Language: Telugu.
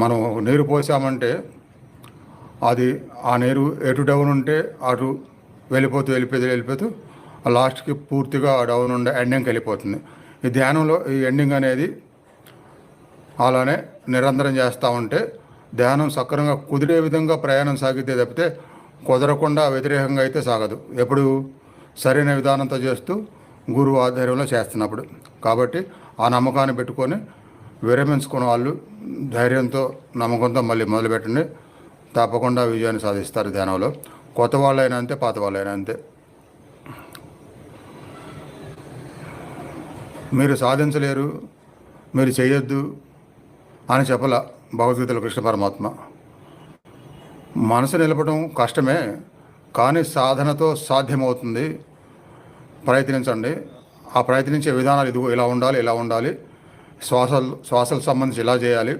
మనం నీరు పోసామంటే అది ఆ నీరు ఎటు డౌన్ ఉంటే అటు వెళ్ళిపోతూ లాస్ట్కి పూర్తిగా డౌన్ ఉండే ఎండింగ్కి వెళ్ళిపోతుంది. ఈ ధ్యానంలో ఈ ఎండింగ్ అనేది అలానే నిరంతరం చేస్తూ ఉంటే ధ్యానం సక్రమంగా కుదిరే విధంగా ప్రయాణం సాగితే తప్పితే కుదరకుండా వ్యతిరేకంగా అయితే సాగదు. ఎప్పుడు సరైన విధానంతో చేస్తూ గురువు ఆధ్వర్యంలో చేస్తున్నప్పుడు. కాబట్టి ఆ నమ్మకాన్ని పెట్టుకొని విరమించుకున్న వాళ్ళు ధైర్యంతో నమ్మకంతో మళ్ళీ మొదలుపెట్టండి. తప్పకుండా విజయాన్ని సాధిస్తారు ధ్యానంలో. కొత్త వాళ్ళైనా అంతే, పాత వాళ్ళైనా అంతే. మీరు సాధించలేరు, మీరు చేయొద్దు అని చెప్పల భగవద్గీతలో కృష్ణ పరమాత్మ. మనసు నిలపడం కష్టమే, కానీ సాధనతో సాధ్యమవుతుంది. ప్రయత్నించండి. ఆ ప్రయత్నించే విధానాలు ఇదిగో ఇలా ఉండాలి, శ్వాసలు సంబంధించి ఇలా చేయాలి,